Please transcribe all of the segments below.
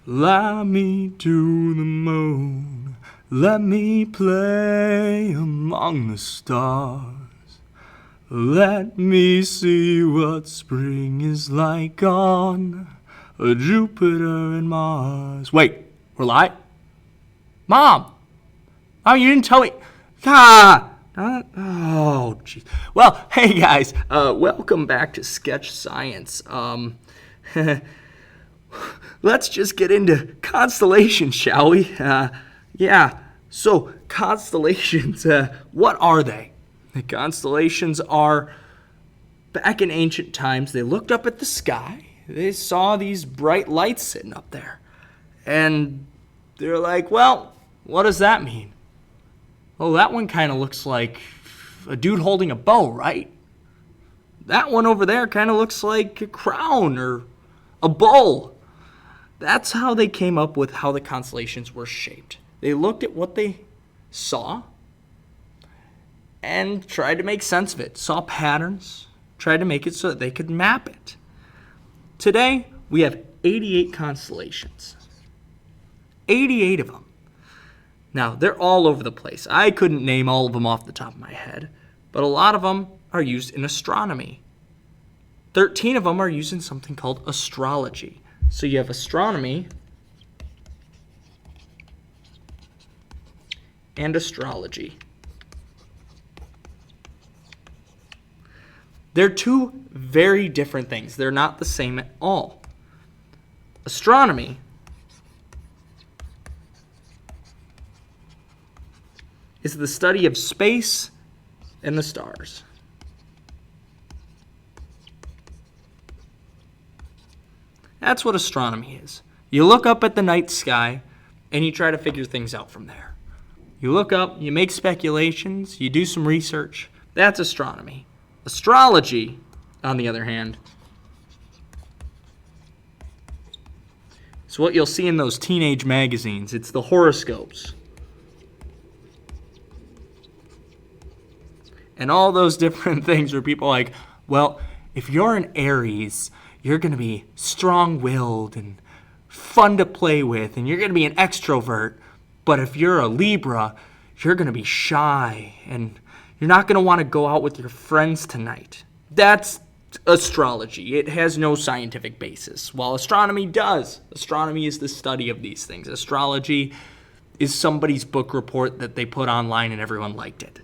Fly me to the moon, let me play among the stars. Let me see what spring is like on Jupiter and Mars. Wait, we're live? Mom! Oh, you didn't tell me. Oh, jeez. Well, hey guys, welcome back to Sketch Science. Let's just get into constellations, shall we? So constellations, what are they? The constellations are, back in ancient times, they looked up at the sky, they saw these bright lights sitting up there, and they're like, well, what does that mean? Well, that one kind of looks like a dude holding a bow, right? That one over there kind of looks like a crown or a bull. That's how they came up with how the constellations were shaped. They looked at what they saw and tried to make sense of it. Saw patterns, tried to make it so that they could map it. Today, we have 88 constellations. 88 of them. Now, they're all over the place. I couldn't name all of them off the top of my head, but a lot of them are used in astronomy. 13 of them are used in something called astrology. So you have astronomy and astrology. They're two very different things. They're not the same at all. Astronomy is the study of space and the stars. That's what astronomy is. You look up at the night sky and you try to figure things out from there. You look up, you make speculations, you do some research. That's astronomy. Astrology, on the other hand, is what you'll see in those teenage magazines. It's the horoscopes. And all those different things where people are like, well, if you're an Aries, you're going to be strong-willed and fun to play with, and you're going to be an extrovert. But if you're a Libra, you're going to be shy, and you're not going to want to go out with your friends tonight. That's astrology. It has no scientific basis, while astronomy does. Astronomy is the study of these things. Astrology is somebody's book report that they put online and everyone liked it.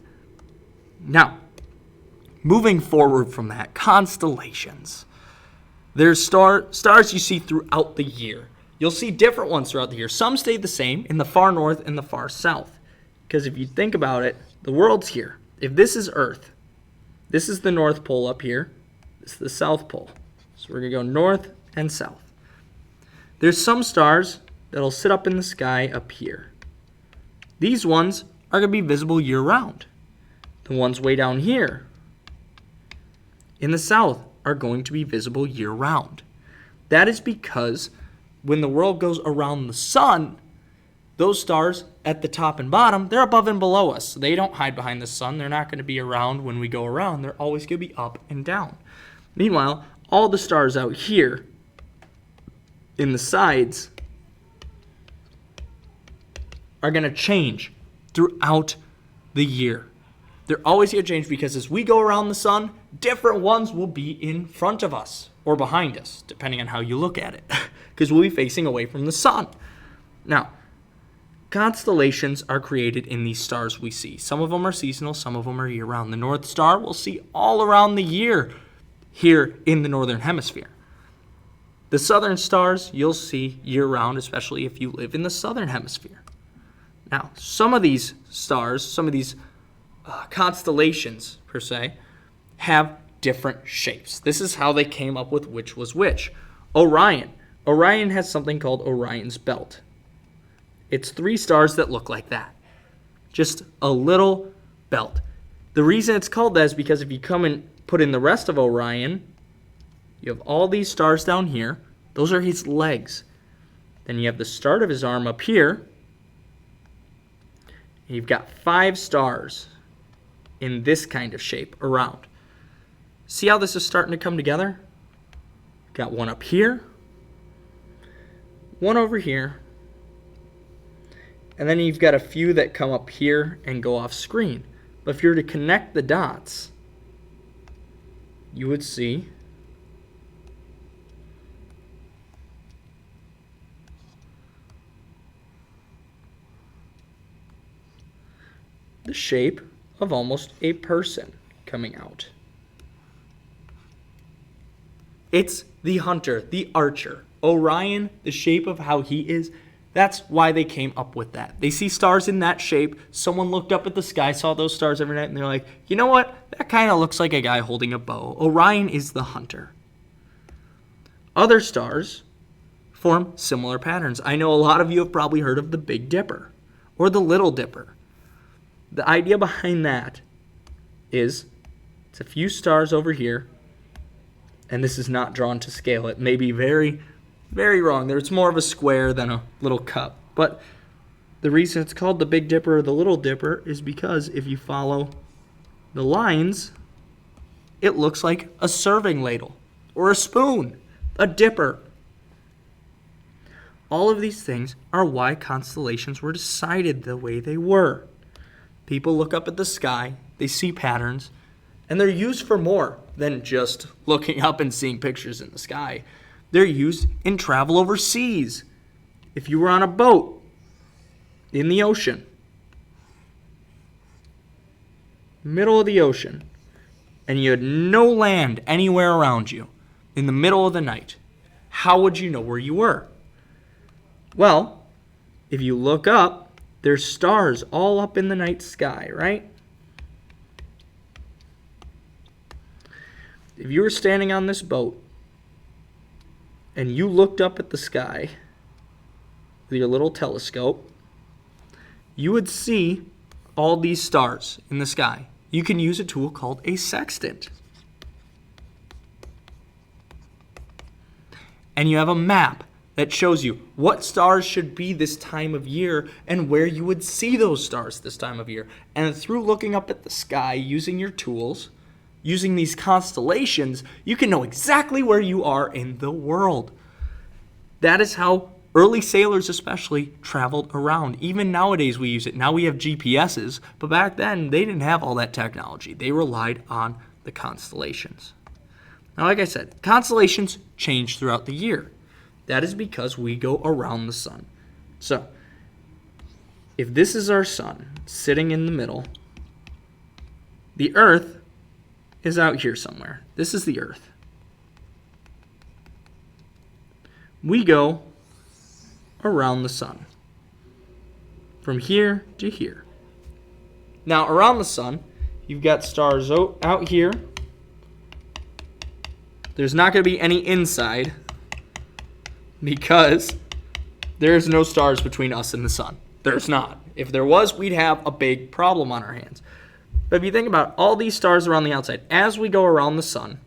Now, moving forward from that, constellations. There's stars you see throughout the year. You'll see different ones throughout the year. Some stay the same in the far north and the far south. Because if you think about it, the world's here. If this is Earth, this is the North Pole up here. This is the South Pole. So we're going to go north and south. There's some stars that'll sit up in the sky up here. These ones are going to be visible year-round. The ones way down here in the south are going to be visible year-round. That is because when the world goes around the sun, those stars at the top and bottom, they're above and below us. So they don't hide behind the sun. They're not going to be around when we go around. They're always going to be up and down. Meanwhile, all the stars out here in the sides are going to change throughout the year. They're always going to change because as we go around the sun, different ones will be in front of us or behind us, depending on how you look at it, because we'll be facing away from the sun. Now, constellations are created in these stars we see. Some of them are seasonal, some of them are year-round. The North Star we'll see all around the year here in the Northern Hemisphere. The southern stars you'll see year-round, especially if you live in the Southern Hemisphere. Now, some of these stars, some of these constellations, per se, have different shapes. This is how they came up with which was which. Orion. Orion has something called Orion's belt. It's 3 stars that look like that. Just a little belt. The reason it's called that is because if you come and put in the rest of Orion, you have all these stars down here. Those are his legs. Then you have the start of his arm up here. And you've got 5 stars in this kind of shape around. See how this is starting to come together? Got one up here, one over here, and then you've got a few that come up here and go off screen. But if you were to connect the dots, you would see the shape of almost a person coming out. It's the hunter, the archer. Orion, the shape of how he is, that's why they came up with that. They see stars in that shape. Someone looked up at the sky, saw those stars every night, and they're like, you know what? That kind of looks like a guy holding a bow. Orion is the hunter. Other stars form similar patterns. I know a lot of you have probably heard of the Big Dipper or the Little Dipper. The idea behind that is it's a few stars over here, and this is not drawn to scale. It may be very, very wrong. It's more of a square than a little cup. But the reason it's called the Big Dipper or the Little Dipper is because if you follow the lines, it looks like a serving ladle or a spoon, a dipper. All of these things are why constellations were decided the way they were. People look up at the sky, they see patterns, and they're used for more than just looking up and seeing pictures in the sky. They're used in travel overseas. If you were on a boat in the ocean, middle of the ocean, and you had no land anywhere around you in the middle of the night, how would you know where you were? Well, if you look up, there's stars all up in the night sky, right? If you were standing on this boat and you looked up at the sky with your little telescope, you would see all these stars in the sky. You can use a tool called a sextant. And you have a map that shows you what stars should be this time of year and where you would see those stars this time of year. And through looking up at the sky, using your tools, using these constellations, you can know exactly where you are in the world. That is how early sailors especially traveled around. Even nowadays we use it. Now we have GPSs, but back then they didn't have all that technology. They relied on the constellations. Now, like I said, constellations change throughout the year. That is because we go around the sun. So, if this is our sun sitting in the middle, the Earth is out here somewhere. This is the Earth. We go around the sun from here to here. Now, around the sun, you've got stars out here. There's not going to be any inside because there's no stars between us and the sun. There's not. If there was, we'd have a big problem on our hands. But if you think about all these stars around the outside, as we go around the sun,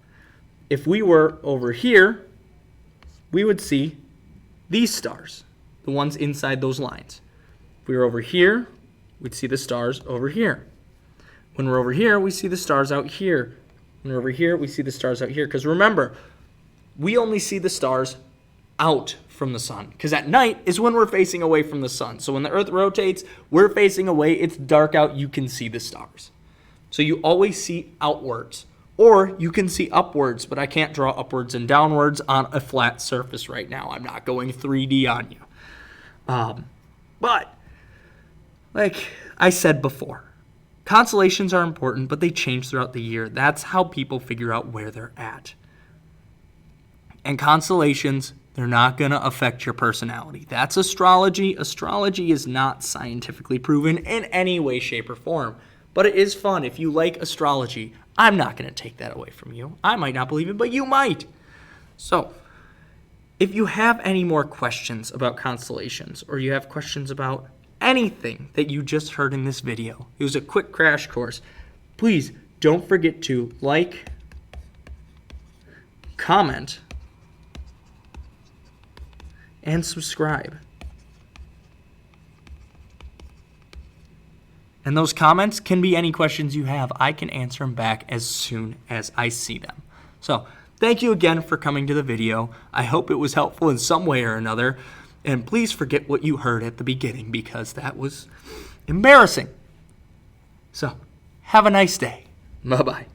if we were over here, we would see these stars, the ones inside those lines. If we were over here, we'd see the stars over here. When we're over here, we see the stars out here. When we're over here, we see the stars out here. Because remember, we only see the stars out from the sun, because at night is when we're facing away from the sun. So when the Earth rotates, we're facing away, it's dark out, you can see the stars. So you always see outwards, or you can see upwards, but I can't draw upwards and downwards on a flat surface right now. I'm not going 3D on you. But like I said before, constellations are important, but they change throughout the year. That's how people figure out where they're at. And constellations, they're not going to affect your personality. That's astrology. Astrology is not scientifically proven in any way, shape, or form. But it is fun. If you like astrology, I'm not going to take that away from you. I might not believe it, but you might. So, if you have any more questions about constellations, or you have questions about anything that you just heard in this video, it was a quick crash course, please don't forget to like, comment, and subscribe. And those comments can be any questions you have. I can answer them back as soon as I see them. So, thank you again for coming to the video. I hope it was helpful in some way or another. And please forget what you heard at the beginning because that was embarrassing. So, have a nice day. Bye-bye.